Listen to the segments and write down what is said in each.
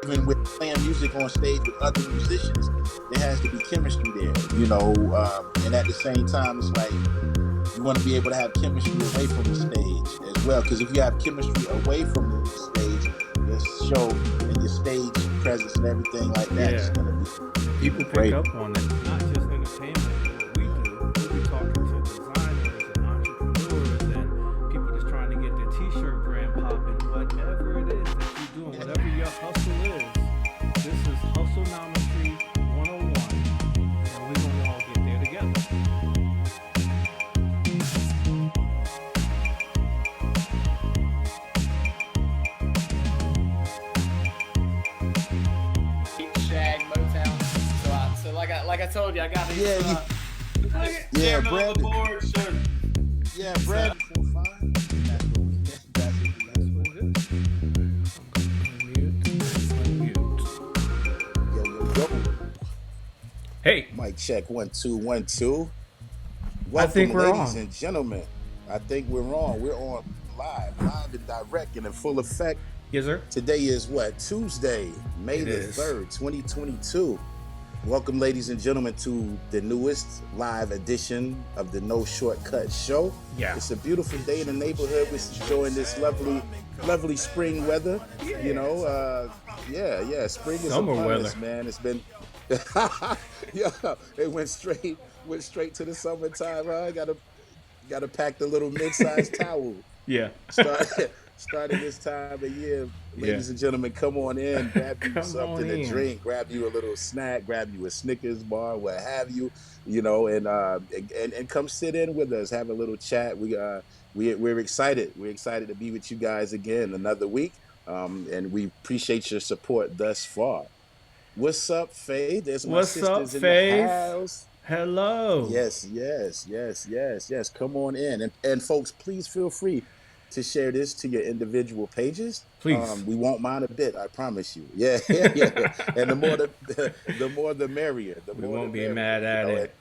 even with playing music on stage with other musicians, there has to be chemistry there, and at the same time, it's like you want to be able to have chemistry away from the stage as well. Because if you have chemistry away from the stage, your show and your stage presence and everything like that is Yeah, going to be and people even pick greater. up on it. Not just entertainment, what we do. We'll be talking to designers and entrepreneurs and people just trying to get their t-shirt brand popping. Whatever it is that you're doing, whatever your hustle is, this is Hustlenometry 101, and we're gonna all get there together. Shag Motown. So like I told you, I got these. Yeah, Look at yeah, jamming on the Brandon. board. Sure. Yeah, So, Brandon. Feel fine. That's what we. That's what we That's here what for. it is. Unmute. Unmute. Yo, yo, yo. Hey, Mic check 1 2 1 2. I think Welcome, we're ladies on. and gentlemen. I think we're on. We're on live and direct and in full effect. Yes, sir. Today is what? Tuesday, May It the is. 3rd, 2022. Welcome, ladies and gentlemen, to the newest live edition of the No Shortcut Show. Yeah. It's a beautiful day in the neighborhood. We're enjoying this lovely spring weather. Yeah. Spring is Summer upon weather. us, man. It's been, yeah. It went straight to the summertime. Huh? Gotta pack the little mid-sized towel. Yeah. Start Starting this time of year, Yeah. ladies and gentlemen, come on in, grab you Come on something to in. drink, grab you a little snack, grab you a Snickers bar, what have you, and come sit in with us, have a little chat. We're excited. We're excited to be with you guys again another week, and we appreciate your support thus far. What's up, Faye? There's my What's up, sisters in the Faith? house. Hello. Yes. Come on in. And folks, please feel free to share this to your individual pages. Please. We won't mind a bit, I promise you. Yeah. And the more the merrier. The We more the won't be merrier. mad at And it.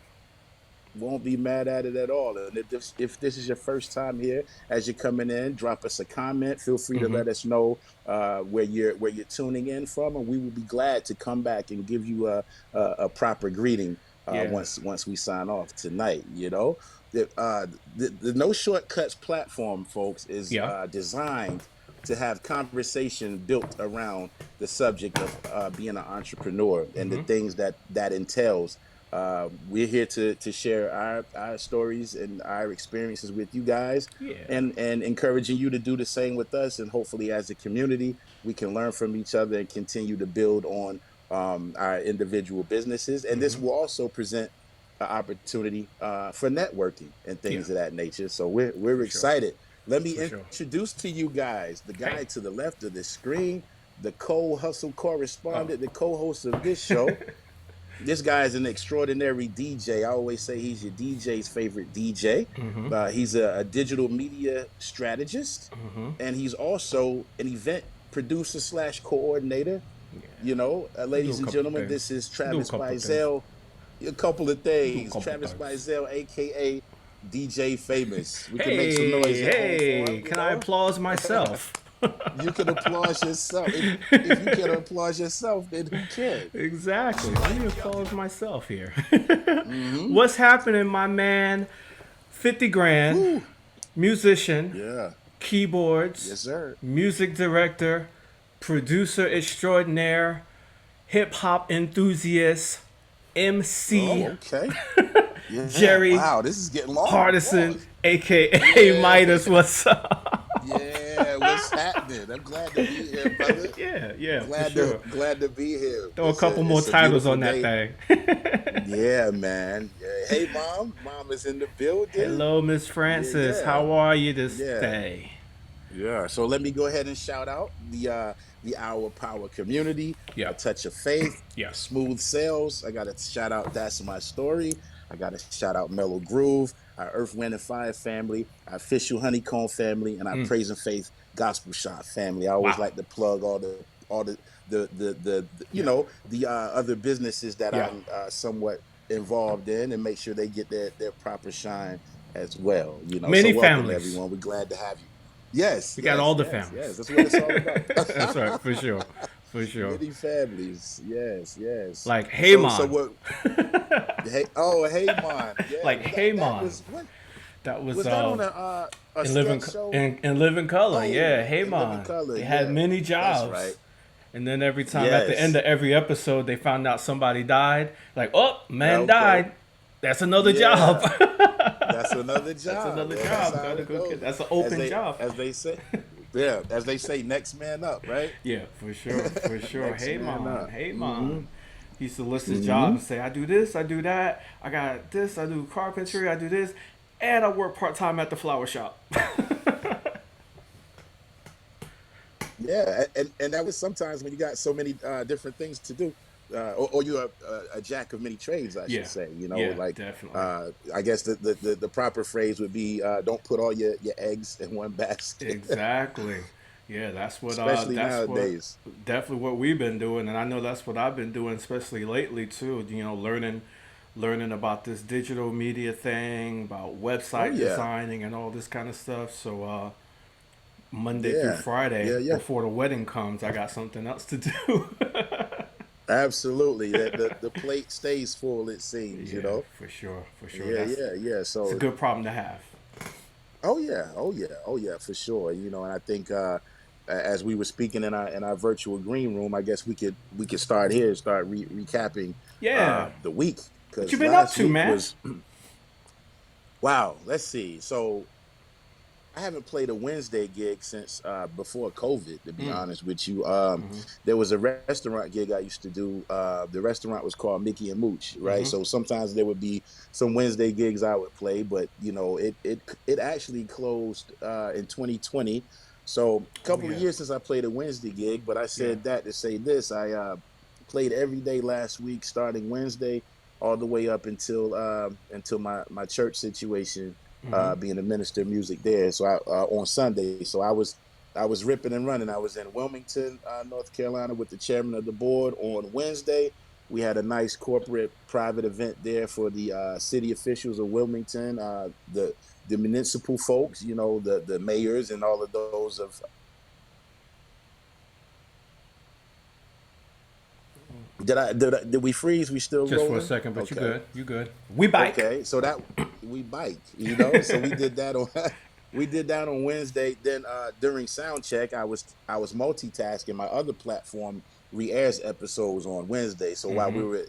won't be mad at it at all. And if this is your first time here, as you're coming in, drop us a comment. Feel free to Mm-hmm. let us know where you're tuning in from, and we will be glad to come back and give you a proper greeting Yeah. once we sign off tonight. The No Shortcuts platform, folks, is Yeah. designed to have conversation built around the subject of being an entrepreneur and the Mm-hmm. things that entails. We're here to share our stories and our experiences with you guys, Yeah. and encouraging you to do the same with us. And hopefully, as a community, we can learn from each other and continue to build on our individual businesses. And this Mm-hmm. will also present an opportunity for networking and Yeah. things of that nature. So we're For sure. excited. Let me For sure. introduce to you guys the Hey. guy to the left of the screen, the co-hustle Oh. correspondent, the co-host of this show. This guy is an extraordinary DJ. I always say he's your DJ's favorite DJ. Mm-hmm. He's a digital media strategist, Mm-hmm. and he's also an event producer slash coordinator. Yeah. We do a Ladies and couple gentlemen, things. this is We do a Travis couple things. Bizel. A couple of We do a things. couple Travis things. Bizel, aka DJ Famous. We can make some noise Hey, at home for hey, him. can I applaud myself? You can applaud yourself. If you can applaud yourself, then who can? Exactly. Let me applaud myself here. Mm-hmm. What's happening, my man? 50 grand, Woo. musician, Yeah. keyboards, Yes, sir. music director, producer extraordinaire, hip hop enthusiast, Oh, MC, okay. Yeah. Jerry Wow. This is getting long. Hardison, Pause. aka Yeah. Midas. What's up? Yeah. What's happening? I'm glad to be here, brother. Yeah, for sure. Glad to be here. Throw a couple more It's a titles beautiful on that day. thing. Yeah, man. Yeah. Hey, mom. Mom is in the building. Hello, Miss Yeah, Francis. yeah, How are you this yeah. day? Yeah. So let me go ahead and shout out the Hour Power community, Yeah, A Touch of Faith, yeah. Smooth Sales. I gotta shout out That's My Story. I gotta shout out Mellow Groove, our Earth, Wind, and Fire family, our Official Honeycomb family, and our Mm. Praise and Faith Gospel Shop family. I always Wow. like to plug all the Yeah, other businesses that yeah. I'm somewhat involved in, and make sure they get their proper shine as well. So Many welcome families. everyone. We're glad to have you. Yes, We got all yes, the yes, families. yes. That's what it's all about. That's right, for sure. For sure. Many families. Yes, yes. Like So Heyman. what? Hey, oh, hey, man. Yeah, Like that Heyman. was what? That was Was that on a sketch show? in Living Color. Oh, Yeah, in Living Heyman. Color. They had Yeah, many that's right. jobs. And then every time at the end Yes. of every episode, they found out somebody died. Like, oh, man Okay. died. That's another job. Yeah. That's another That's job. another Yeah, that's job. how Gotta it go get. goes. That's an As open they job. as they say, yeah, as they say, next man up, right? Yeah, for sure, for sure. Next Hey man man, up. hey Mm-hmm. man. He used to list his job Mm-hmm. and say, I do this, I do that, I got this, I do carpentry, I do this, and I work part time at the flower shop. Yeah, and that was sometimes when you got so many different things to do, or you're a jack of many trades, I should Yeah, say. yeah, Like definitely. I guess the proper phrase would be don't put all your eggs in one basket, Exactly. Yeah, especially that's what nowadays. definitely what we've been doing, and I know that's what I've been doing, especially lately too. Learning about this digital media thing, about Oh website yeah, designing and all this kind of stuff. So Monday through yeah, Friday yeah, yeah. before the wedding comes, I got something else to do. Absolutely. That the plate stays full, it seems, you Yeah, know? for sure, for sure. Yeah, That's yeah, yeah. it's a So good problem to have. oh yeah, oh yeah, oh yeah, for sure. And I think as we were speaking in our virtual green room, I guess we could start here and start recapping Yeah. the week What you because been up last to, week man? was wow, let's see. So I haven't played a Wednesday gig since before COVID, to be Mm. honest with you. Mm-hmm. There was a restaurant gig I used to do. The restaurant was called Mickey and Mooch, right? Mm-hmm. So sometimes there would be some Wednesday gigs I would play, but it actually closed in 2020. So a Oh couple of yeah. years since I played a Wednesday gig, but I Yeah. said that to say this: I played every day last week, starting Wednesday all the way up until my church situation Mm-hmm. being a minister of music there. So on Sunday, so I was ripping and running. I was in Wilmington, North Carolina, with the chairman of the board on Wednesday. We had a nice corporate private event there for the city officials of Wilmington, the municipal folks, the mayors and all of those of. Did we freeze? We still Just for a rolling? second, but you Okay. good. You good. We bike. Okay, so that we bike, so we did that on we did that on Wednesday. Then during sound check, I was multitasking. My other platform re-airs episodes on Wednesday. So while Mm-hmm. we were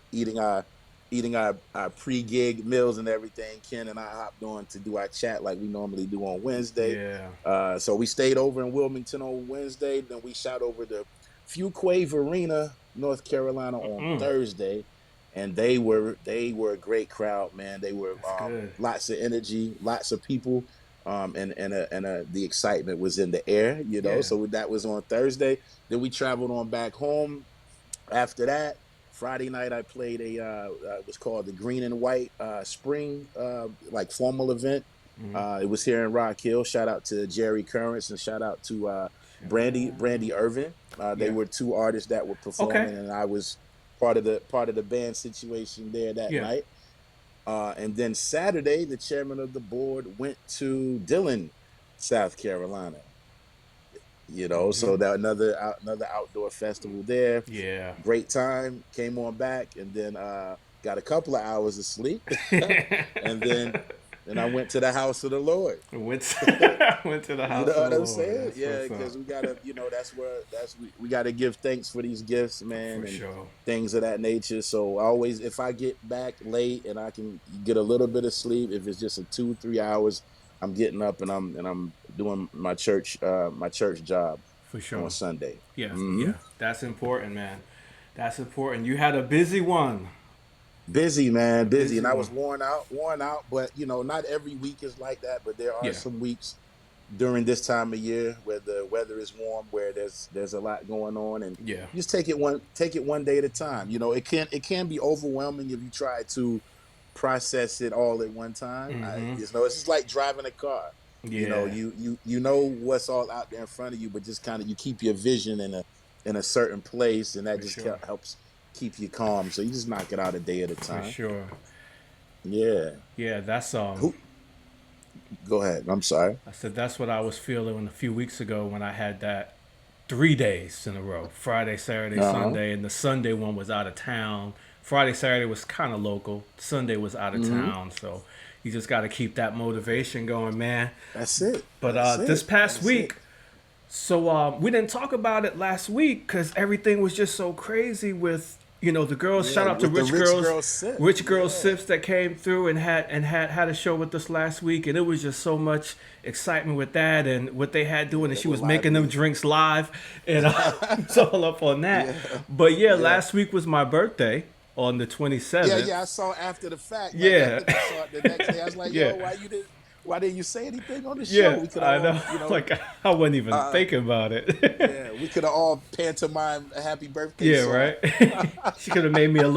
eating our pre-gig meals and everything, Ken and I hopped on to do our chat like we normally do on Wednesday. Yeah. So we stayed over in Wilmington on Wednesday. Then we shot over to Fuquay Arena, North Carolina on Mm. Thursday, and they were a great crowd, man. They were That's good. lots of energy, lots of people, and the excitement was in the air, Yeah. So that was on Thursday. Then we traveled on back home. After that, Friday night I played it was called the Green and White Spring like formal event. Mm-hmm. It was here in Rock Hill. Shout out to Jerry Currents and shout out to Brandy Irvin. They Yeah. were two artists that were Okay. performing, and I was part of the band situation there that Yeah. night. And then Saturday, the chairman of the board went to Dillon, South Carolina. Mm-hmm. So that another outdoor festival there. Yeah. Great time. Came on back, and then got a couple of hours of sleep, and then I went to the house of the Lord. went went to the You house know of what the I'm Lord. saying? That's Yeah, what's up. because we gotta, that's where we gotta give thanks for these gifts, man, For and sure. things of that nature. So always, if I get back late and I can get a little bit of sleep, if it's just a 2-3 hours, I'm getting up and I'm doing my church job For on sure. Sunday. Yeah. Hmm. Yeah. That's important, man. That's important. You had a busy one. Busy, A man, busy, busy and I one. was worn out. But not every week is like that. But there are Yeah. some weeks during this time of year where the weather is warm, where there's a lot going on, and Yeah. you just take it one day at a time. It can be overwhelming if you try to process it all at one time. Mm-hmm. It's just like driving a car. Yeah. You know what's all out there in front of you, but just kind of you keep your vision in a certain place, and that For just sure. helps keep you calm. So you just knock it out a day at a For time. sure. Yeah. Yeah. Who? Go ahead. I'm sorry. I said that's what I was feeling a few weeks ago when I had that 3 days in a row. Friday, Saturday, Uh-huh. Sunday, and the Sunday one was out of town. Friday, Saturday was kind of local. Sunday was out of Mm-hmm. town. So you just got to keep that motivation going, man. That's it. But That's this it. past That's it. week, so we didn't talk about it last week because everything was just so crazy with the girls. Yeah, Shout out to with the rich girl sip. Rich Girl Yeah. Sips that came through and had a show with us last week, and it was just so much excitement with that and what they had doing, and They she were was making them lively. drinks live, and it's all up on that. Yeah. But yeah, Yeah. last week was my birthday on the Yeah, 27th. yeah, I saw after the fact. Like I Yeah, think I saw it the next day. I was like, yeah. yo, why didn't you say anything on the show? Yeah, We could I all, know. Like I wasn't even uh thinking about it. yeah, we could have all pantomime a happy birthday Yeah, song. right. She could have made me a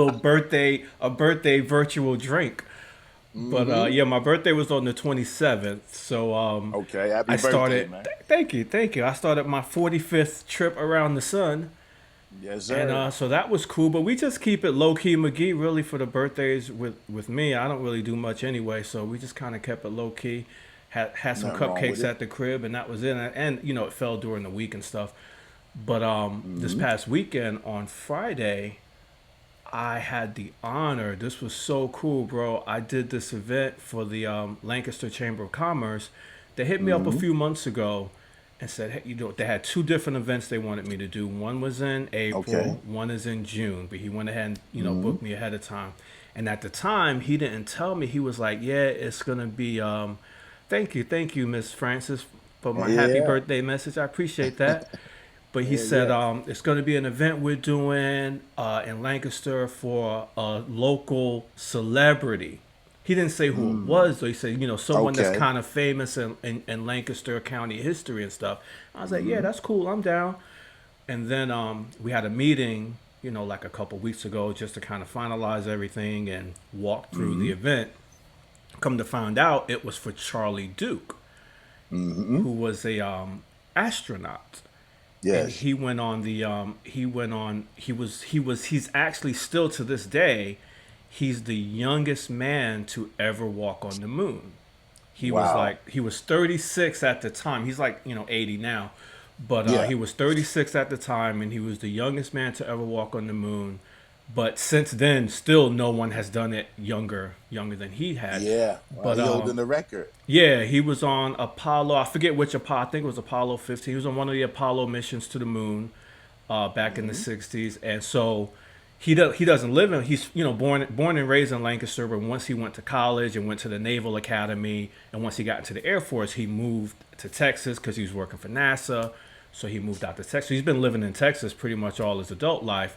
birthday virtual drink. But Mm-hmm. yeah, my birthday was on the 27th. So Okay, happy I birthday, started. man. Thank you, thank you. I started my 45th trip around the sun, Yes, and sir. so that was cool. But we just keep it low key, McGee. Really for the birthdays with me, I don't really do much anyway. So we just kind of kept it low key. Had some Nothing wrong with cupcakes it. at the crib, and that was it. And it fell during the week and stuff. But this Mm-hmm. past weekend on Friday, I had the honor. This was so cool, bro. I did this event for the Lancaster Chamber of Commerce. They hit me up a Mm-hmm. few months ago and said, hey, they had two different events they wanted me to do. One was in Okay. April, one is in June. But he went ahead and Mm-hmm. booked me ahead of time. And at the time, he didn't tell me. He was like, "Yeah, it's gonna be. Thank you, Miss Francis, for my happy Yeah. birthday message. I appreciate that." But he Yeah, said yeah. it's going to be an event we're doing in Lancaster for a local celebrity. He didn't say who it Mm. was, though. He said, someone that's Okay. kind of famous in Lancaster County history and stuff. I was like, yeah, Mm-hmm. that's cool. I'm down. And then we had a meeting, like a couple weeks ago, just to kind of finalize everything and walk through the Mm-hmm. event. Come to find out, it was for Charlie Duke, Mm-hmm. who was a astronaut, and Yes. he's actually still to this day, he's the youngest man to ever walk on the moon. Wow. He was 36 at the time. He's like 80 now, but Yeah. he was 36 at the time, and he was the youngest man to ever walk on the moon. But since then, still no one has done it younger than he had. Yeah. But He holding the record. yeah, he was on Apollo. I forget which Apollo. I think it was Apollo 15. He was on one of the Apollo missions to the moon back in the Mm-hmm. 60s. And so he doesn't live in. He's born and raised in Lancaster. But once he went to college and went to the Naval Academy, and once he got into the Air Force, he moved to Texas because he was working for NASA. So he moved out to Texas. He's been living in Texas pretty much all his adult life.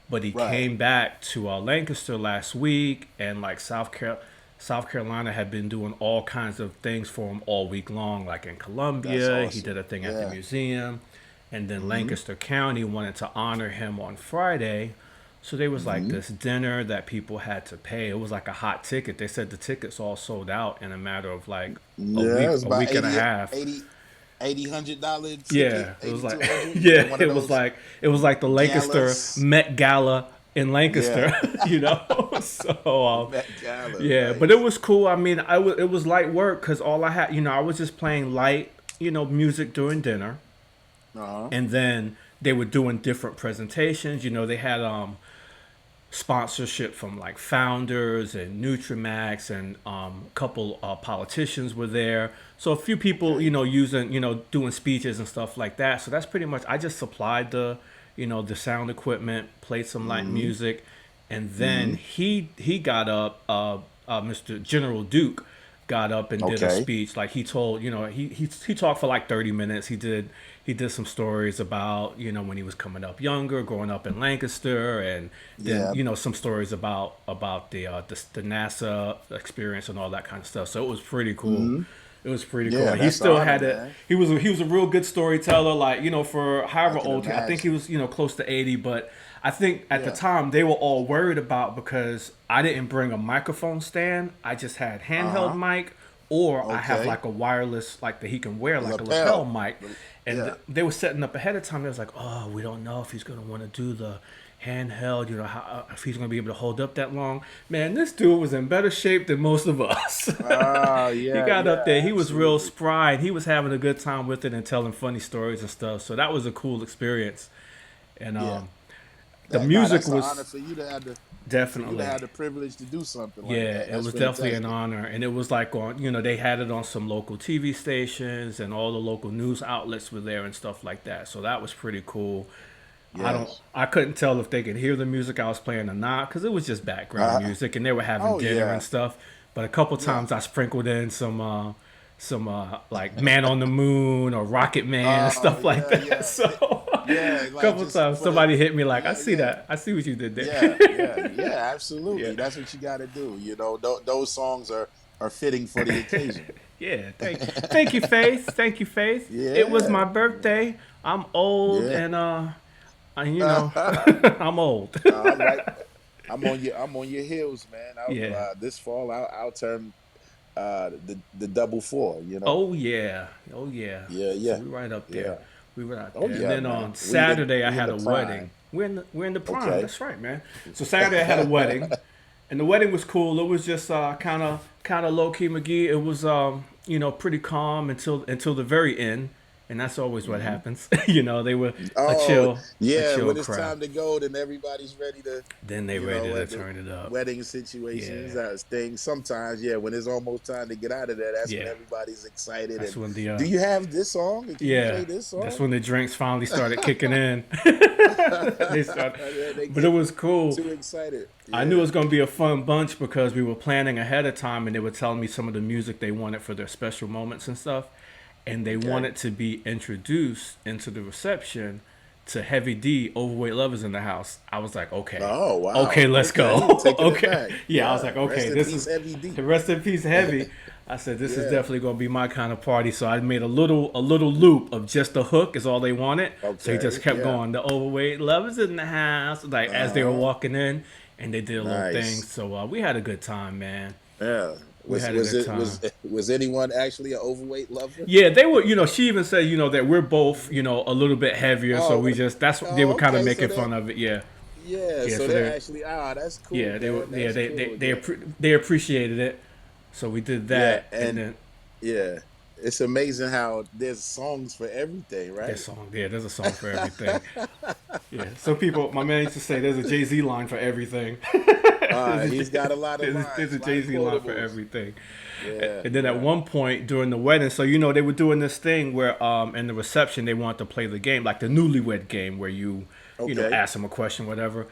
But he Right. came back to Lancaster last week, and like South Carolina had been doing all kinds of things for him all week long. Like in That's Columbia, he awesome. did a thing at the Yeah. museum, and then Mm-hmm. Lancaster County wanted to honor him on Friday. So there was like Mm-hmm. this dinner that people had to pay. It was like a hot ticket. They said the tickets all sold out in a matter of like Yeah, it was a about week and a half. 80 $100 ticket, Yeah, it was 80 to like 100. yeah, One of those it was like the Lancaster galas. Met Gala in Yeah. Lancaster, So Met Gala. yeah, but Nice. it was cool. I mean, it was light work because all I had, I was just playing light, music during dinner, Uh-huh. and then they were doing different presentations. They had sponsorship from like Founders and Nutrimax, and a couple politicians were there. So a few people, Okay. using, doing speeches and stuff like that. So that's pretty much. I just supplied the sound equipment, played some light Mm-hmm. music, and then he got up. Mr. General Duke got up and did a Okay. speech. Like he told, he talked for like 30 minutes. He did some stories about when he was coming up younger, growing up in Lancaster, and then Yeah. some stories about the NASA experience and all that kind of stuff. So it was pretty cool. It was pretty cool. Yeah, And he that's still honor, had it. man. He was a real good storyteller. Like for I however can old. I think he imagine. was close to 80, but I think at the Yeah. time they were all worried about because I didn't bring a microphone stand. I just had handheld Uh-huh. mic, or I have Okay. like a wireless like that he can wear like a Lapel. lapel mic. And Yeah. they were setting up ahead of time. They was like, oh, we don't know if he's going to want to do the handheld, if he's going to be able to hold up that long. Man, this dude was in better shape than most of us. Oh, He yeah, got up there. yeah, He was real absolutely. spry. And he was having a good time with it and telling funny stories and stuff. So that was a cool experience. And Yeah. the Nah, music that's an honor was for you to have definitely. the privilege to do something like Yeah, that. it That's was definitely an fantastic. honor, and it was like on, they had it on some local TV stations, and all the local news outlets were there and stuff like that. So that was pretty cool. Yes. I couldn't tell if they could hear the music I was playing or not, because it was just background Uh, music, and they were having oh dinner yeah. and stuff. But a couple Yeah. times I sprinkled in some like Man on the Moon or Rocket Man and Oh stuff like yeah, that. yeah. So Yeah, a like couple just times for the somebody hit me like, I yeah, see yeah. that, I see what you did Yeah, there. yeah, yeah, Yeah. absolutely. That's what you got to do. Those songs are fitting for the occasion. Yeah, thank you, Faith. Thank you, Faith. It was my Yeah. birthday. I'm old, Yeah. and No, I'm old. I'm right. I'm on your heels, man. Yeah. This fall, I'll turn the double four. Oh yeah. Oh yeah. Yeah, So yeah, we right up there. yeah. We were out Oh there, and yeah, then man. on Saturday I We in had the a wedding. prime. We're in the prime. Okay. That's right, man. So Saturday I had a wedding, and the wedding was cool. It was just kind of low key McGee. It was pretty calm until the very end, and that's always what Hmm. happens. They were a Oh chill a yeah, chill when it's crowd. time to go, then everybody's ready to, Then they ready to at the turn it up. wedding situations, Yeah, things. Sometimes, yeah, when it's almost time to get out of there, that's when yeah. everybody's excited. That's And when the do you have this song? And can you yeah, play this that's song? when the drinks finally started kicking in. They started, Yeah, they but it get was cool. too excited. I knew it Yeah. was going to be a fun bunch because we were planning ahead of time, and they were telling me some of the music they wanted for their special moments and stuff, and they Okay. wanted to be introduced into the reception to Heavy D, Overweight Lovers in the House. I was like, okay, Oh okay, wow. let's Okay, go. taking it Okay, back. yeah, I was Yeah. like, Rest okay, in this peace, is Heavy D. the rest in peace, Heavy. I said this is Yeah. definitely gonna be my kind of party. So I made a little loop of just the hook is all they wanted. So he just Okay. kept Yeah. going. The overweight lovers in the house, like as they were Uh-huh. walking in, and they did a little thing. Nice. So we had a good time, man. Yeah. We Was had a was good it time. was anyone actually an overweight lover? Yeah, they were. She even said, that we're both, a little bit heavier. So we Oh, just they were oh, kind of okay. So making they fun of it. Yeah, yeah. yeah. So So they're they actually that's cool, yeah they were man. yeah That's they cool. they Yeah. they appreciated it. So we did Yeah, that, and and then yeah, it's amazing how there's songs for everything, right? there's a song for everything. Yeah, some people, my man used to say, there's a Jay-Z line for everything. He's got a lot of There's a lines, a lot of Jay-Z line for quotables. everything. Yeah, And then at yeah. one point during the wedding, so they were doing this thing where in the reception they wanted to play the game, like the newlywed game where you Okay. ask them a question, whatever.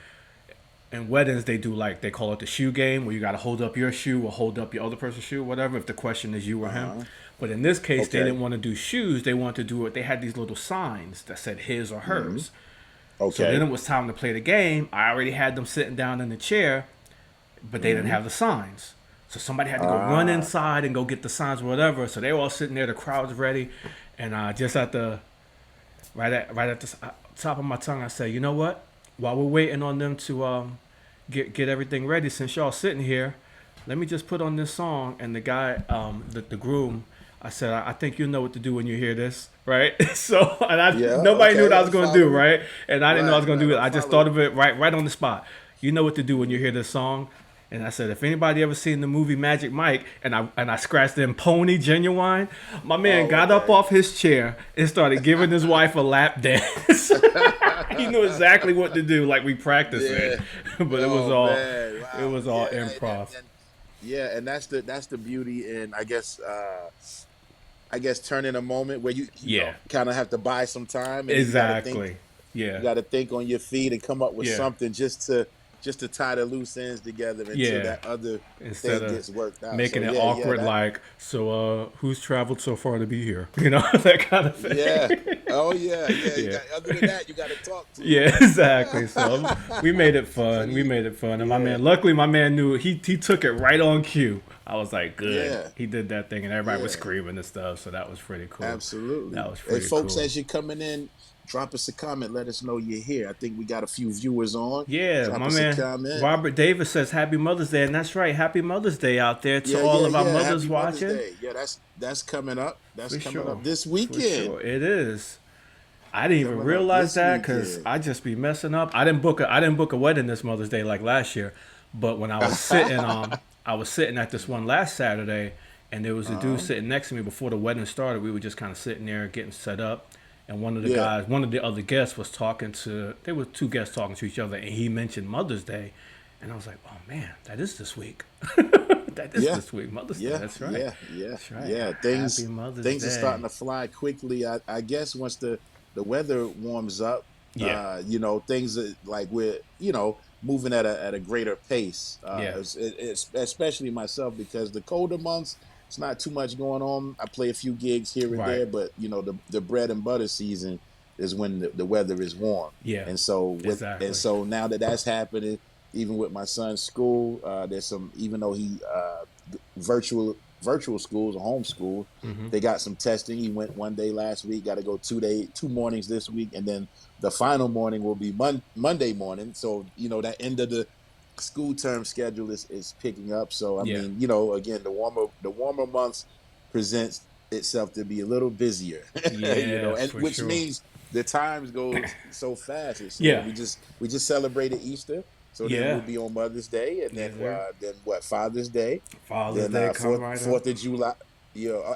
In weddings they do, like, they call it the shoe game, where you got to hold up your shoe or hold up your other person's shoe, whatever, if the question is you or him. Uh-huh. But in this case they Okay. didn't want to do shoes, they wanted to do it, they had these little signs that said his or hers. So then Okay. it was time to play the game. I already had them sitting down in the chair, but they didn't have the signs. So somebody had to go run Ah. inside and go get the signs or whatever. So they were all sitting there, the crowd's ready, and just at the right at the top of my tongue, I said, you know what? While we're waiting on them to get everything ready, since y'all sitting here, let me just put on this song. And the guy, the groom, I said, I think you know what to do when you hear this, right? So, and Yeah. nobody knew what Okay. I was I'm going to do, following. right? And I didn't know I was Right. going to Right. do it. I'm I just following. thought of it right on the spot. You know what to do when you hear this song. And I said, if anybody ever seen the movie Magic Mike, and I scratched in Pony Genuine, my man Oh, got up okay. off his chair and started giving his wife a lap dance. He knew exactly what to do, like we practiced it. Yeah. But it was Oh all man. it Wow. was all Yeah. improv. Yeah, and that's the beauty in I guess turning a moment where you Yeah. kind of have to buy some time and Exactly. you Yeah. got to think on your feet and come up with Yeah. something just to tie the loose ends together until Yeah. that other Instead thing of gets worked out. making So it yeah, awkward, that, like, so who's traveled so far to be here? That kind of thing. yeah. Oh yeah, yeah. Yeah. Other than that, you got to talk to. Yeah, exactly. So we made it fun. We you- made it fun. And Yeah. luckily my man knew, he took it right on cue. I was like, good. Yeah. He did that thing, and everybody was Yeah. screaming and stuff. So that was pretty cool. Absolutely. That was And pretty folks, cool. as you're coming in, drop us a comment. Let us know you're here. I think we got a few viewers on. Yeah, Drop my us a man comment. Robert Davis says Happy Mother's Day, and that's right. Happy Mother's Day out there to Yeah, all yeah, of our yeah. mothers Happy Mother's watching. Day. Yeah, that's coming up. That's For coming sure. up this For weekend. sure. It is. I didn't even coming up realize this that because weekend. I just be messing up. I didn't book a wedding this Mother's Day like last year, but when I was sitting at this one last Saturday, and there was a dude Uh-huh. sitting next to me before the wedding started. We were just kind of sitting there getting set up, and Yeah. one of the other guests was talking to. There were two guests talking to each other, and he mentioned Mother's Day, and I was like, "Oh man, that is this week. That is Yeah. this week, Mother's Day. Yeah, That's right. yeah, yeah, That's right. yeah. Happy Mother's Things are starting Day." to fly quickly. I guess once the weather warms up, Yeah, things are like we're moving at a greater pace. yeah, It's especially myself because the colder months, it's not too much going on. I play a few gigs here and right. there, but the bread and butter season is when the weather is warm, Yeah, and so exactly. now that that's happening, even with my son's school, there's some even though he virtual schools or homeschool. Hmm. They got some testing. He went one day last week. Got to go 2 mornings this week, and then the final morning will be Monday morning. So that end of the school term schedule is picking up. So I Yeah. mean, again, the warmer months presents itself to be a little busier, Yeah, and for which sure. means the times goes so fast. It says Yeah. we just celebrated Easter, so then Yeah. we'll be on Mother's Day, and Yes, sir. then what, Father's Day, Father's then Day come Fourth right up. Fourth of July.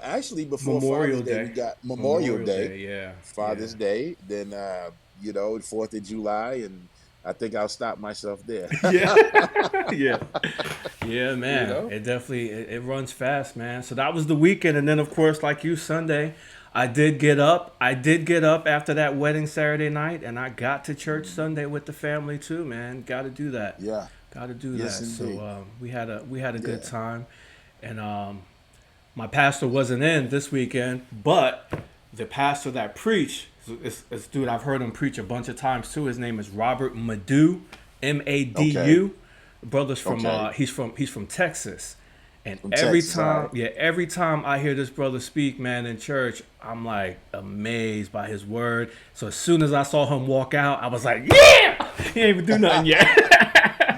Actually, before Father's Memorial Day, Day. we got Memorial Memorial Day, Day. Yeah. Yeah. Father's Day, then 4th of July, and I think I'll stop myself there. Yeah. Yeah. Yeah, you man. know, It definitely it runs fast, man. So that was the weekend, and then of course, like you, Sunday, I did get up. I did get up after that wedding Saturday night, and I got to church Sunday with the family too, man. Got to do that. yeah, Got to do yes, that. So indeed, we had a good yeah, time, and my pastor wasn't in this weekend, but the pastor that preached is dude. I've heard him preach a bunch of times too. His name is Robert Madu, okay, Madu. Brother's from okay, he's from Texas, and from Texas, all right, every time I hear this brother speak, man, in church, I'm like amazed by his word. So as soon as I saw him walk out, I was like, yeah, he ain't even do nothing yet.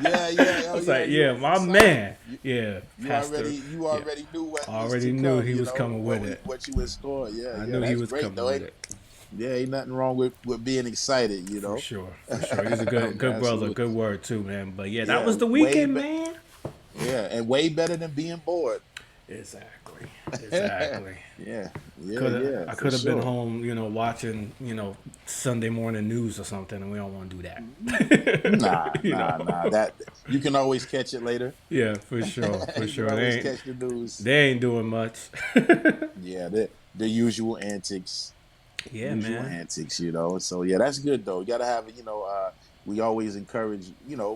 yeah, yeah, I oh was yeah, like, you yeah, was my excited. man, yeah, You pastor, already you yeah, already knew what I was to already knew come. he was coming with it. What you in store. Yeah, I yeah, knew he that's was great coming though. with it. Yeah, ain't nothing wrong with being excited. For sure, for sure. He's a good brother, Absolutely. good word too, man. But yeah, that Yeah, was the way weekend, better. man. Yeah, and way better than being bored. Exactly, yeah, exactly. yeah, yeah, I for could have been sure. home, watching, Sunday morning news or something, and we don't want to do Nah, that. nah, nah. That you can always catch it later. Yeah, for sure, for You can sure. always catch the news. They ain't doing much. Yeah, the usual antics. Yeah, Usual man. antics, So yeah, that's good though. You gotta have we always encourage,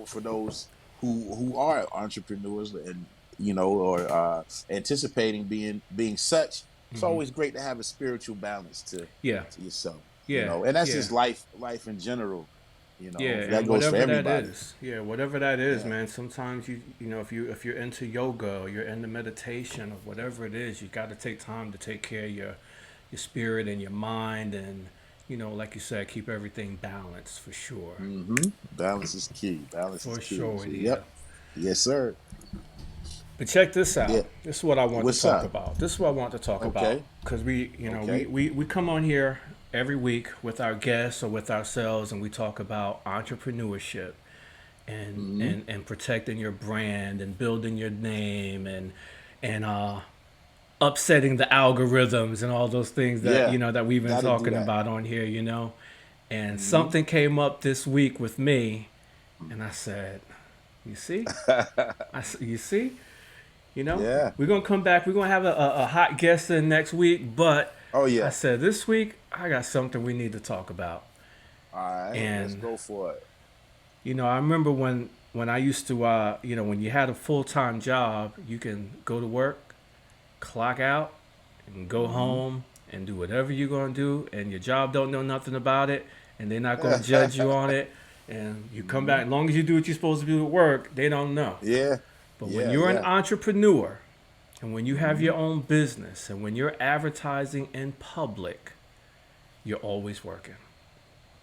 for those who are entrepreneurs and or anticipating being such. It's Hmm. always great to have a spiritual balance Yeah, to yourself, yeah, and that's yeah. just life in general. Yeah, That and goes for whatever that everybody. is, yeah, whatever that is, Yeah. man. Sometimes if you're into yoga or you're into meditation or whatever it is, you got to take time to take care of your spirit and your mind, and like you said, keep everything balanced for sure, Balance is key. Balance is for key. sure, So, yeah. yep. Yes, sir. But check this Yeah. out. This is what I want to What's talk up? about. This is what I want to talk about Okay. because Okay. we come on here every week with our guests or with ourselves, and we talk about entrepreneurship and hmm and protecting your brand and building your name and upsetting the algorithms and all those things that Yeah. that we've been Got to do talking that. about on here. And hmm something came up this week with me, and I said, "You see, you see." You know, yeah. we're gonna come back. We're gonna have a hot guest in next week, but Oh I yeah. said this week I got something we need to talk about. All right. Let's And go for it. I remember when I used to, when you had a full time job, you can go to work, clock out, and go hmm home and do whatever you're gonna do, and your job don't know nothing about it, and they're not gonna judge you on it. And you come back, hmm as long as you do what you're supposed to do at work, they don't know. Yeah. But when Yeah. you're an Yeah. entrepreneur, and when you have hmm your own business, and when you're advertising in public, you're always working.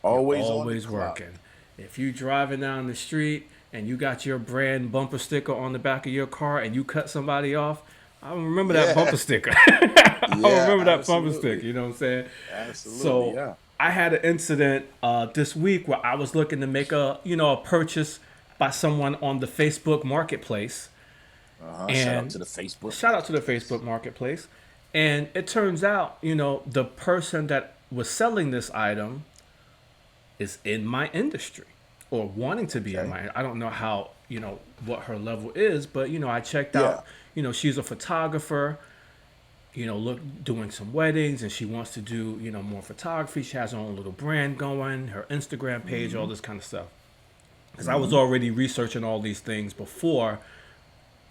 You're Always on the always clock. working. If you driving down the street and you got your brand bumper sticker on the back of your car and you cut somebody off, I remember that Yeah. bumper sticker. I Yeah. remember that bumper sticker. Absolutely. You know what I'm saying? Absolutely. So Yeah. I had an incident this week where I was looking to make a purchase by someone on the Facebook Marketplace, Shout out and to the Facebook. shout out to the Facebook Marketplace, and it turns out the person that was selling this item is in my industry or wanting to be in my. I don't know how what her level is, but I checked out. She's a photographer. Doing some weddings, and she wants to do more photography. She has her own little brand going, her Instagram page, all this kind of stuff. Because I was already researching all these things before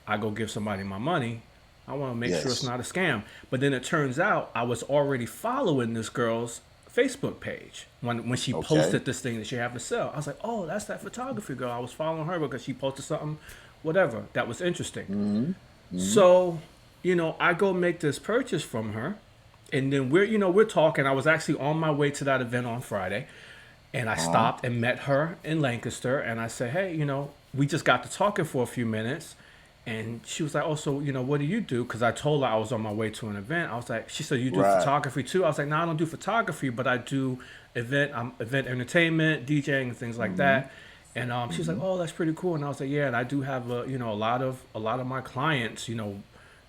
I go give somebody my money. I want to make sure it's not a scam. But then it turns out I was already following this girl's Facebook page when she posted this thing that she had to sell. I was like, oh, that's that photography girl. I was following her because she posted something, whatever, that was interesting. So, I go make this purchase from her, and then we're talking. I was actually on my way to that event on Friday, and I stopped and met her in Lancaster, and I said, hey, we just got to talking for a few minutes. And she was like, oh, so, what do you do? Because I told her I was on my way to an event. I was like, she said, you do photography too? I was like, no, I don't do photography, but I do event entertainment, DJing, and things like that. And she's like, oh, that's pretty cool. And I was like, yeah, and I do have, a lot of my clients,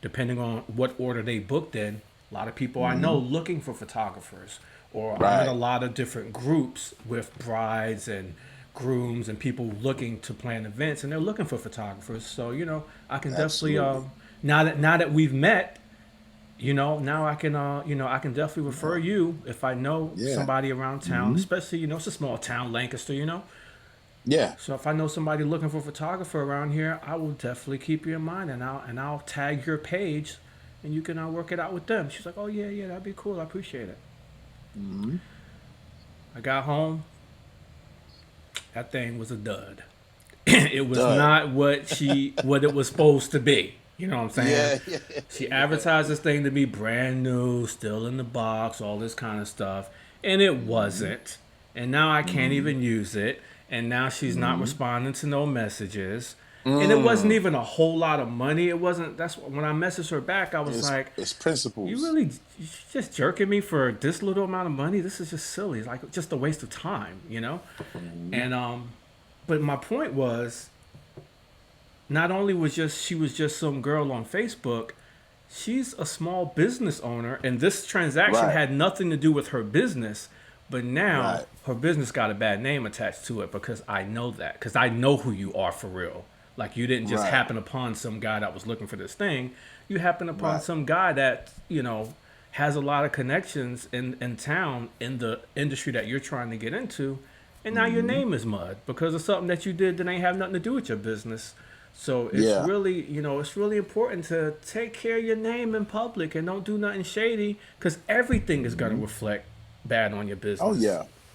depending on what order they booked in, a lot of people I know looking for photographers. Or I'm in a lot of different groups with brides and grooms and people looking to plan events, and they're looking for photographers. So I can definitely now that we've met, now I can I can definitely refer you if I know somebody around town, especially it's a small town, Lancaster, So if I know somebody looking for a photographer around here, I will definitely keep you in mind, and I'll tag your page, and you can work it out with them. She's like, oh yeah, that'd be cool. I appreciate it. I got home. That thing was a dud. It was not what it was supposed to be. You know what I'm saying? Yeah. She advertised this thing to be brand new, still in the box, all this kind of stuff, and it wasn't. And now I can't even use it. And now she's not responding to no messages. And it wasn't even a whole lot of money. It wasn't. That's when I messaged her back. I was like, "It's principles. You just jerking me for this little amount of money? This is just silly. It's like just a waste of time, And but my point was, not only was she was just some girl on Facebook, she's a small business owner, and this transaction had nothing to do with her business. But now her business got a bad name attached to it because I know that. Because I know who you are for real. Like, you didn't just happen upon some guy that was looking for this thing. You happened upon some guy that, has a lot of connections in town in the industry that you're trying to get into. And now your name is mud because of something that you did that ain't have nothing to do with your business. So it's really, it's really important to take care of your name in public and don't do nothing shady, because everything is going to reflect bad on your business.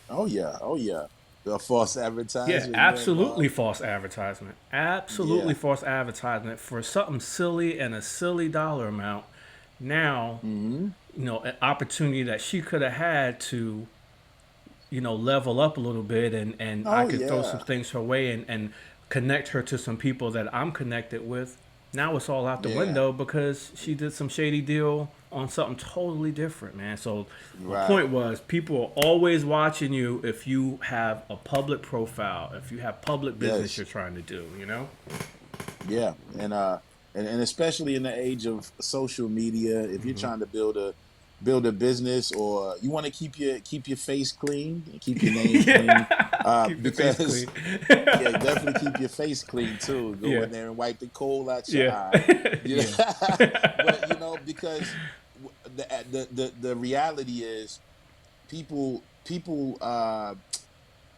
Oh yeah. The false advertisement. Yeah, absolutely false advertisement. Absolutely false advertisement for something silly and a silly dollar amount. Now, an opportunity that she could have had to, level up a little bit, and I could throw some things her way and connect her to some people that I'm connected with. Now it's all out the window because she did some shady deal on something totally different, man. So the point was, people are always watching you if you have a public profile, if you have public business you're trying to do, Yeah, and especially in the age of social media, if you're trying to build a business, or you want to keep your face clean, keep your name clean, because definitely keep your face clean too. Go in there and wipe the coal out your eye. But because the reality is, people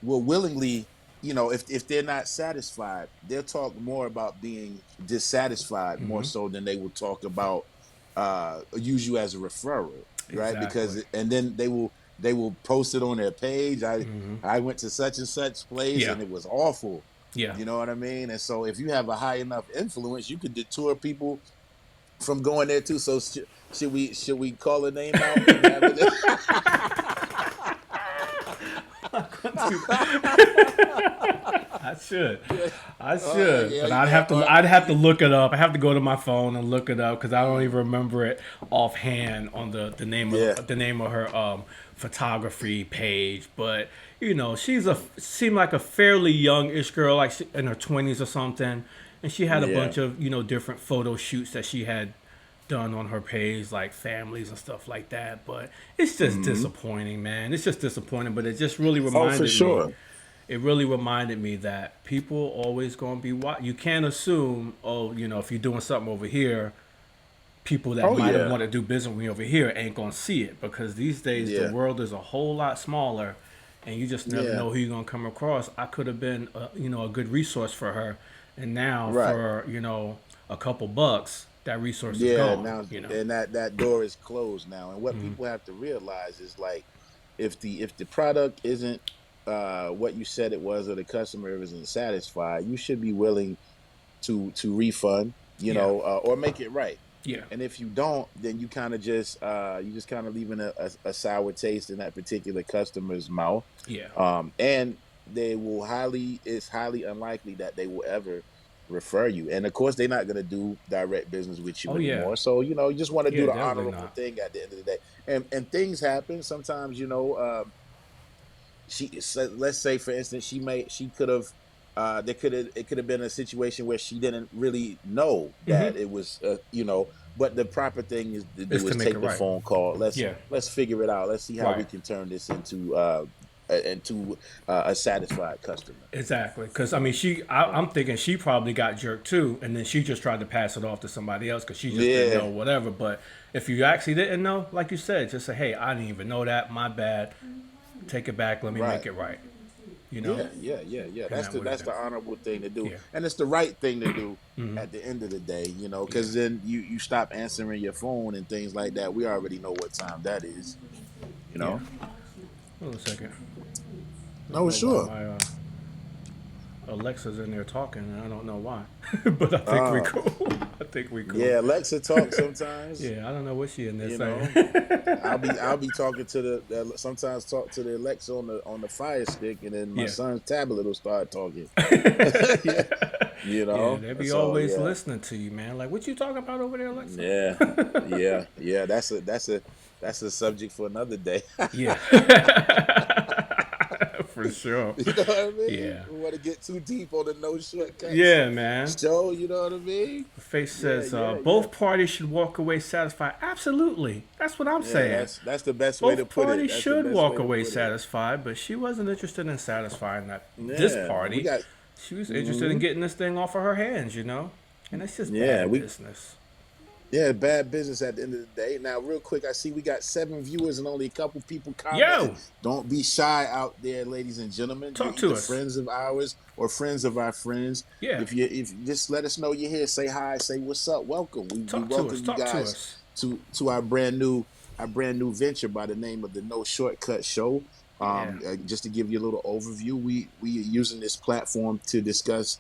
will willingly, if they're not satisfied, they'll talk more about being dissatisfied more so than they will talk about use you as a referral, right? Exactly. Because and then they will post it on their page. I went to such and such place and it was awful. Yeah. You know what I mean? And so if you have a high enough influence, you could deter people from going there too. So should we call a name out? I should, but I'd have to look it up. I have to go to my phone and look it up because I don't even remember it offhand on the name of her photography page, but she's seemed like a fairly youngish girl, like in her 20s or something, and she had a Yeah. bunch of different photo shoots that she had done on her page, like families and stuff like that. But it's just disappointing, man. It's just disappointing. But it just really Oh, for reminded me. sure. It really reminded me that people always gonna be You can't assume, oh, if you're doing something over here, people that Oh, might have yeah. wanted to do business with me over here ain't gonna see it, because these days the Yeah. world is a whole lot smaller, and you just never Yeah. know who you're gonna come across. I could have been a good resource for her, and now Right. for a couple bucks, that resource is Yeah. gone. Now, and that door is closed now. And what people have to realize is, like, if the product isn't what you said it was, or the customer isn't satisfied, you should be willing to refund, Yeah, or make it right. yeah, And if you don't, then you just kind of leaving a sour taste in that particular customer's mouth. yeah. And it's highly unlikely that they will ever refer you. And of course, they're not going to do direct business with you Oh yeah, anymore. So, you just want to do yeah. the Definitely honorable not. thing at the end of the day. And things happen sometimes. Let's say, for instance, she could have it could have been a situation where she didn't really know that it was, but the proper thing is to It's do to is make it take the right. phone call. Yeah, Let's figure it out. Let's see how we right. can turn this into a satisfied customer. Exactly, because I mean, I'm thinking she probably got jerked too, and then she just tried to pass it off to somebody else because she just didn't know, Yeah. whatever. But if you actually didn't know, like you said, just say, "Hey, I didn't even know that. My bad. Take it back. Let me Right. make it right." Yeah. And That's that the would have that's been, the honorable thing to do, yeah, and it's the right thing to do at the end of the day. yeah, Because then you stop answering your phone and things like that. We already know what time that is. You yeah. know. Hold on a second. I don't No, know why sure. my Alexa's in there talking, and I don't know why, but I think we Uh, cool. I think we cool. yeah. Alexa talk sometimes. Yeah, I don't know what she in there You saying. know. I'll be talking to sometimes talk to the Alexa on the Fire Stick, and then my Yeah. son's tablet will start talking. Yeah. You Yeah, know. they be So always yeah. listening to you, man. Like, what you talking about over there, Alexa? Yeah, yeah. That's a subject for another day. Yeah, for sure. You know what I mean? Yeah, We want to get too deep on the no shortcuts yeah, man. show. You know what I mean? Face Yeah, says yeah, yeah, both parties should walk away satisfied. Absolutely, that's what I'm yeah. saying. That's the best way to Both put it. parties That's the should best walk way to away put it. satisfied, but she wasn't interested in satisfying this Yeah, we party. got. She was interested in Hmm. getting this thing off of her hands, and that's just Yeah, bad we. business. Yeah, bad business at the end of the day. Now, real quick, I see we got 7 viewers and only a couple people commenting. Yo, Don't be shy out there, ladies and gentlemen. You're talk to either us. friends of ours or friends of our friends. Yeah, If just let us know you're here, say hi, say what's up, welcome. We talk to us. welcome you Talk to guys us. to our brand new venture by the name of the No Shortcut Show. Yeah. Just to give you a little overview, we are using this platform to discuss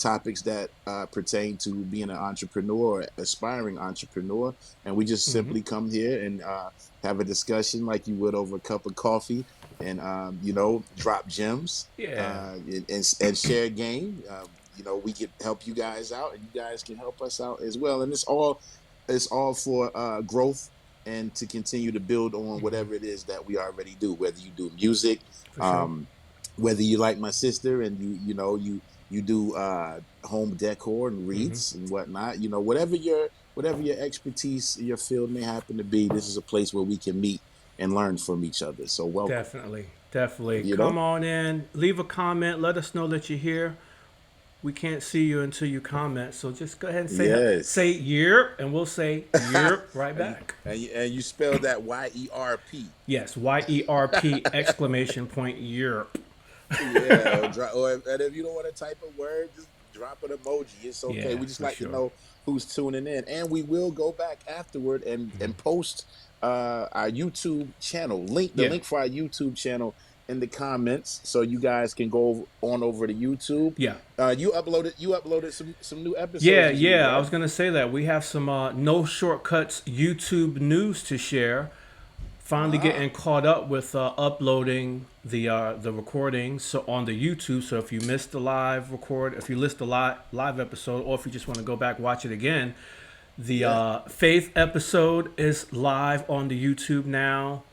topics that pertain to being an entrepreneur or aspiring entrepreneur. And we just Mm-hmm. simply come here and have a discussion like you would over a cup of coffee, and drop gems, Yeah. and share game. We can help you guys out, and you guys can help us out as well. And it's all for growth, and to continue to build on Mm-hmm. whatever it is that we already do. Whether you do music, For sure. um, whether you like my sister and you do home decor and Mm-hmm. wreaths and whatnot. Whatever your expertise, your field may happen to be. This is a place where we can meet and learn from each other. So welcome. Definitely. Definitely. You Come know. on in. Leave a comment. Let us know that you're here. We can't see you until you comment, so just go ahead and say Yes. yerp, and we'll say yerp right and, back. and you spell that YERP. Yes, YERP exclamation point yerp. Yeah, and if you don't want to type a word, just drop an emoji. It's okay. Yeah, We just for like to sure. know who's tuning in, and we will go back afterward and post our YouTube channel the Yeah, link for our YouTube channel in the comments, so you guys can go on over to YouTube. yeah. You uploaded some new Yeah, episodes this week, yeah. I right? was gonna say that we have some no shortcuts YouTube news to share. Finally Ah, getting caught up with uploading the recordings so on the YouTube. So if you missed the if you missed the live episode, or if you just want to go back watch it again, the yeah. Faith episode is live on the YouTube now.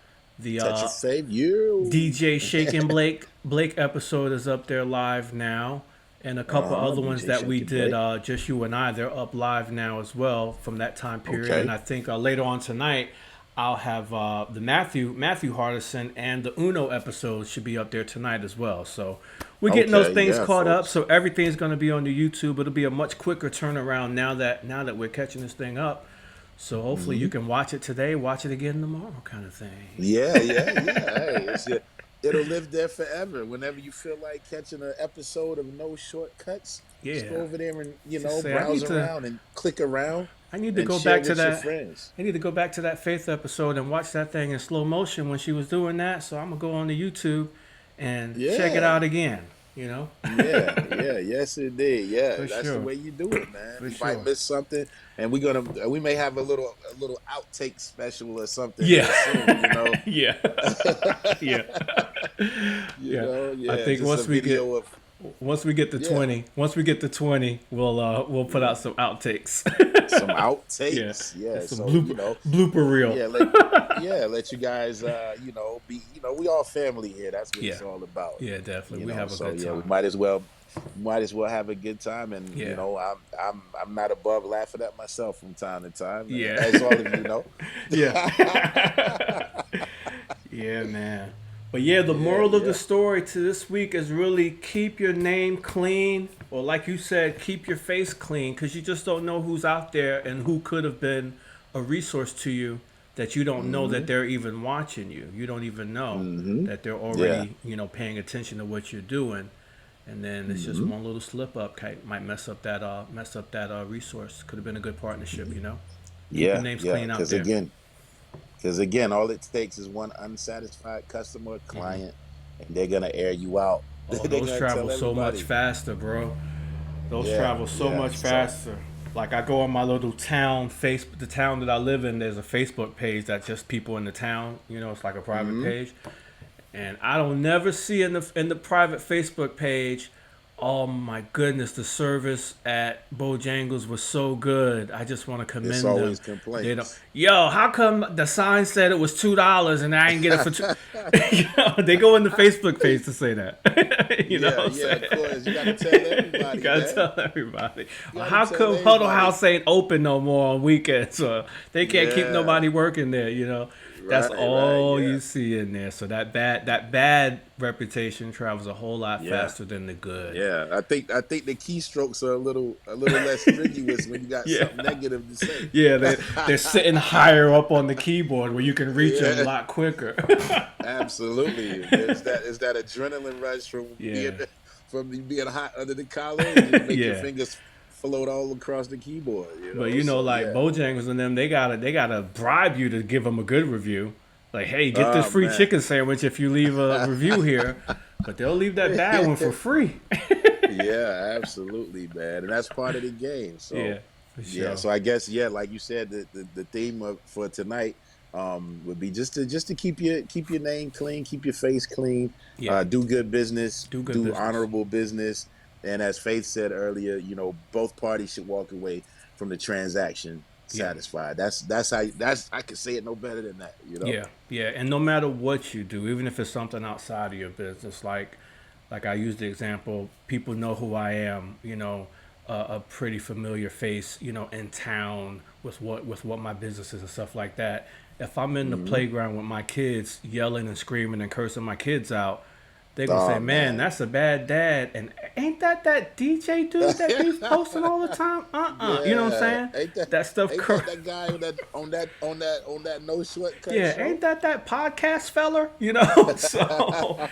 The Catch your fave, you. DJ Shake and Blake episode is up there live now, and a couple other ones DJ that we Shake and did, Blake. just you and I. They're up live now as well from that time period. And Okay. I think later on tonight, I'll have the Matthew Hardison and the Uno episode should be up there tonight as well. So we're getting those Okay. things Yeah, caught up. folks. So everything's going to be on the YouTube. It'll be a much quicker turnaround now that we're catching this thing up. So hopefully you can watch it today, watch it again tomorrow, kind of thing. Yeah. Hey, it'll live there forever. Whenever you feel like catching an episode of No Shortcuts, just go Yeah. over there and Just say, browse around and click around I need to and go share back to with your that. friends. I need to go back to that Faith episode and watch that thing in slow motion when she was doing that. So I'm gonna go on the YouTube and check it Yeah. out again. You know, Yes, indeed. Yeah, For that's sure. the way you do it, man. For You sure. might miss something, and we may have a little outtake special or something. Yeah. Soon, you know. yeah, yeah, Yeah. I think just once a we get video of once we get to Yeah. 20, we'll put out some outtakes. some outtakes. Yeah, some so blooper reel. let you guys be we all family here. That's what it's Yeah. all about. Yeah, definitely. You We know, have a so good yeah, time. we might as well have a good time, and Yeah. I'm not above laughing at myself from time to time. Yeah. As all of you know. Yeah. Yeah, man. But yeah, the moral of the story to this week is really keep your name clean, or like you said, keep your face clean, because you just don't know who's out there and who could have been a resource to you that you don't know that they're even watching you. You don't even know that they're already, paying attention to what you're doing. And then it's just one little slip up might mess up that resource. Could have been a good partnership, Keep your names clean out there. Because again, all it takes is one unsatisfied customer or client, and they're gonna air you out. Oh, They're those gonna travel tell so much everybody. faster, bro. Those Yeah, travel so yeah, much so- faster. Like I go on my little town the town that I live in. There's a Facebook page that's just people in the town. It's like a private page, and I don't never see in the private Facebook page. Oh my goodness, the service at Bojangles was so good. I just want to commend It's them. always complaints. Yo, how come the sign said it was $2 and I didn't get it for two? They go in the Facebook page to say that. Of course. You gotta tell everybody. You gotta man. tell everybody. gotta How tell come Huddle everybody. House ain't open no more on weekends? Or they can't keep Yeah. nobody working there. That's Right, all yeah. you see in there. So that bad reputation travels a whole lot faster than the good. Yeah, I think the keystrokes are a little less strenuous when you got Yeah. something negative to say. Yeah, they're sitting higher up on the keyboard where you can reach them a lot quicker. Absolutely. It's that adrenaline rush from Yeah. being hot under the collar and just make your Yeah. fingers float all across the keyboard. But So, like yeah. Bojangles and them, they gotta bribe you to give them a good review. Like, hey, get this Oh, free man. chicken sandwich if you leave a review here. But they'll leave that bad one for free. Yeah, absolutely, man, and that's part of the game. So Yeah, for sure. yeah, so I guess like you said, the theme for tonight would be just to keep your name clean, keep your face clean, Yeah. do good business, Do good business. honorable business, and as Faith said earlier, both parties should walk away from the transaction satisfied. That's I can say it no better than that. Yeah, and no matter what you do, even if it's something outside of your business, like I use the example, people know who I am, a pretty familiar face, in town with what my business is and stuff like that. If I'm in the playground with my kids yelling and screaming and cursing my kids out, they're going to say, man, that's a bad dad. And ain't that DJ dude that he's posting all the time? You know what I'm saying? Ain't that stuff. Ain't that guy on that no shortcut Yeah, show? ain't that podcast feller? So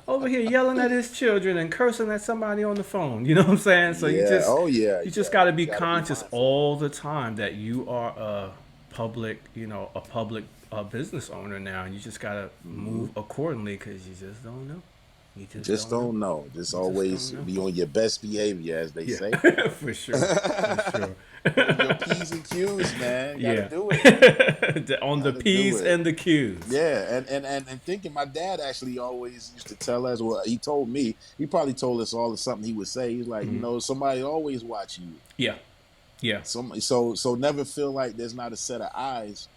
over here yelling at his children and cursing at somebody on the phone. You know what I'm saying? So you just got to be conscious all the time that you are a public business owner now, and you just got to move accordingly because you just don't know. You just don't know. Just always be on your best behavior, as they say. For sure. Your P's and Q's, man. You gotta do it. On the P's and the Q's. Yeah, and thinking, my dad actually always used to tell us. Well, he told me. He probably told us all of something he would say. He's like, somebody always watching you. Yeah. So never feel like there's not a set of eyes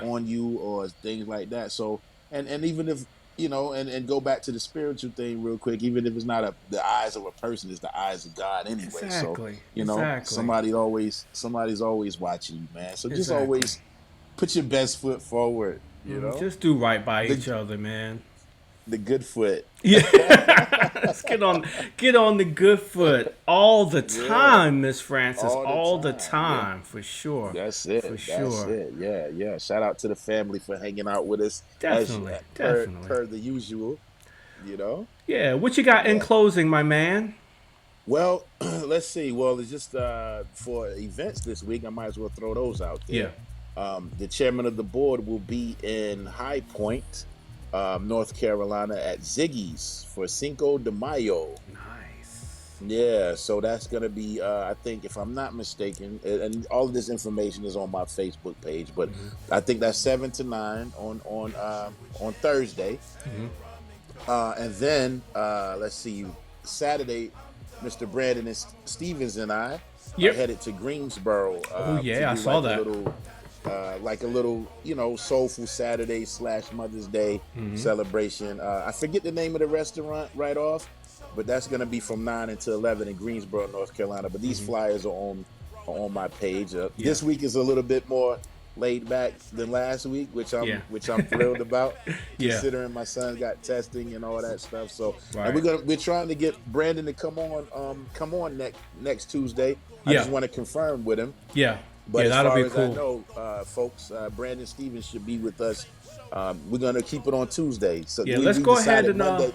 on you or things like that. So and even if and go back to the spiritual thing real quick. Even if it's not the eyes of a person, it's the eyes of God anyway. So Exactly. Exactly. somebody's always watching you, man. So just Exactly. always put your best foot forward. Just do right by The each other, man. the good foot. Yeah. Let's get on the good foot all the Yeah, time, Miss Francis. all the All the time. Yeah. time, for sure. That's For it. That's sure. it. Yeah, yeah. Shout out to the family for hanging out with us as Definitely. per Definitely. per the usual. You know. Yeah. What you got in Yeah. closing, my man? Well, let's see. Well, it's just for events this week. I might as well throw those out Yeah. there. The chairman of the board will be in High Point, North Carolina, at Ziggy's for Cinco de Mayo. Nice. Yeah, so that's gonna be, I think, if I'm not mistaken, and all of this information is on my Facebook page, but I think that's 7 to 9 on Thursday, and then let's see, Saturday, Mr. Brandon and Stevens and I are Yep. headed to Greensboro Oh to yeah, I do saw that. like a little, soulful Saturday / Mother's Day celebration. I forget the name of the restaurant right off, but that's gonna be from 9 until 11 in Greensboro, North Carolina. But these flyers are on my page. Yeah. This week is a little bit more laid back than last week, Yeah. which I'm thrilled about, Yeah. considering my son got testing and all that stuff. So, and Right. we're trying to get Brandon to come on next Tuesday. I Yeah. just want to confirm with him. Yeah. But Yeah. as That'll far be as I cool. know, folks, Brandon Stevens should be with us. We're gonna keep it on Tuesday. So Yeah. we, Let's we go ahead decided and Monday.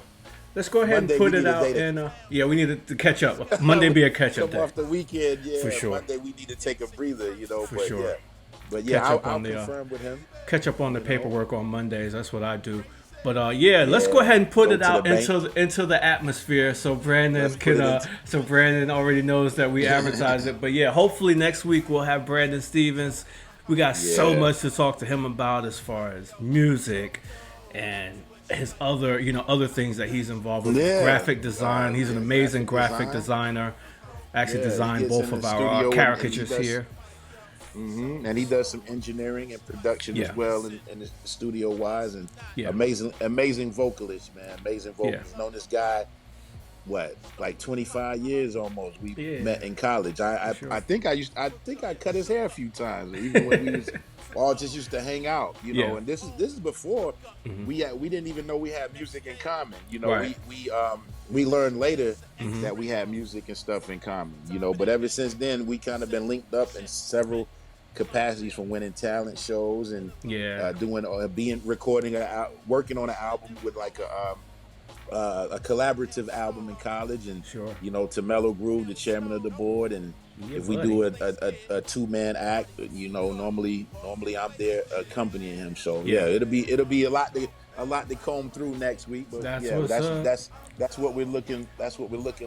let's go ahead and Monday we put it need a day out. to And yeah, we need to catch up. Monday be a catch up come day off the weekend. for Yeah, sure. Monday we need to take a breather. For But sure. yeah, but yeah, Catch up I'll on the confirm with him. catch up on the You know, paperwork on Mondays. That's what I do. But yeah, let's go yeah, ahead and put go it to the out bank. into the atmosphere so Brandon Let's put can it into. so Brandon already knows that we advertise it. But yeah, hopefully next week we'll have Brandon Stevens. We got so Yeah, much to talk to him about as far as music and his other things that he's involved with. yeah, Graphic design. He's an yeah, amazing graphic graphic design. designer. Actually Yeah, he designed gets in both the of our studio and he caricatures does. here. And he does some engineering and production Yeah. as well in the studio wise, and Yeah. amazing vocalist, man, amazing Yeah. vocalist. Known this guy what, like 25 years almost. We Yeah. met in college. For I sure. think I think I cut his hair a few times, even when we was all just used to hang out, Yeah. and this is before we didn't even know we had music in common. Right. We learned later that we had music and stuff in common, but ever since then we kind of been linked up in several capacities, from winning talent shows and Yeah. doing being recording working on an album with like a collaborative album in college, and Sure. to Mellow Groove, the chairman of the board, and Yeah, if we buddy. do a 2-man act, normally I'm there accompanying him. So Yeah. yeah, it'll be a lot to comb through next week. But That's yeah, what's up. that's what we're looking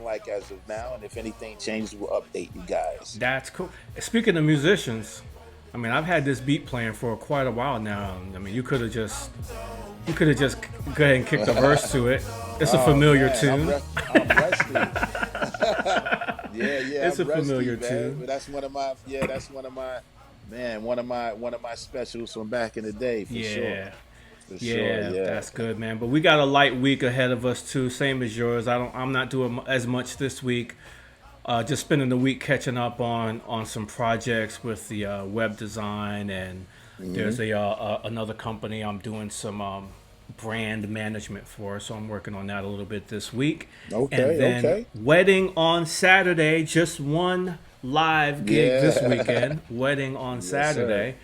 like as of now. And if anything changes, we'll update you guys. That's cool. Speaking of musicians, I mean, I've had this beat playing for quite a while now. I mean, you could have just go ahead and kick the verse to it. It's a Oh familiar man, tune. I'm rusty. Yeah, It's I'm a familiar rusty, man. tune. But that's one of my specials from back in the day, for sure. Yeah. For Yeah, sure, yeah. that's good, man. But we got a light week ahead of us too, same as yours. I'm not doing as much this week. Just spending the week catching up on some projects with the web design, and there's another company I'm doing some brand management for, so I'm working on that a little bit this week. Okay, And then okay. wedding on Saturday, just one live gig this Yeah. weekend. Wedding on Yes, Saturday,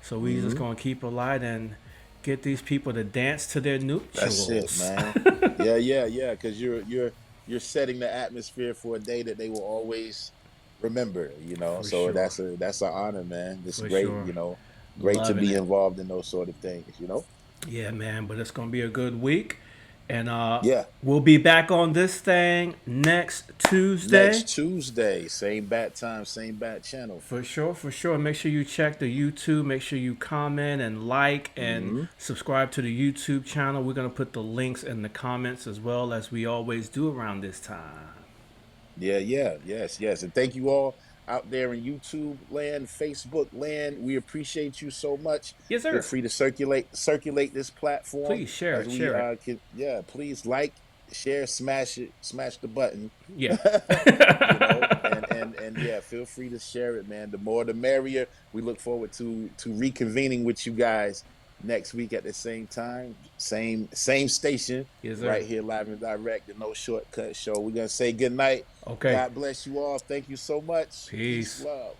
so we just gonna keep it light and get these people to dance to their That's it, nuptials. man. Yeah. Because you're setting the atmosphere for a day that they will always remember. For So sure. that's an honor, man. It's For great. sure. Great to Loving be it. involved in those sort of things. Yeah, man, but it's gonna be a good week, and Yeah. we'll be back on this thing next Tuesday. Next Tuesday, same bat time, same bat channel. For sure, for sure. Make sure you check the YouTube. Make sure you comment and like and subscribe to the YouTube channel. We're gonna put the links in the comments as well, as we always do around this time. Yeah, yes. And thank you all out there in YouTube land, Facebook land, we appreciate you so much. Yes, Feel sir. free to circulate this platform Please share as it. we Share it. can. Yeah, please like, share, smash it, smash the button. Yeah. And yeah, feel free to share it, man. The more the merrier. We look forward to reconvening with you guys next week at the same time, same station, Yes, sir. right here, live and direct, the No Shortcut Show. We're gonna say good night. Okay. God bless you all. Thank you so much. Peace, Peace. love.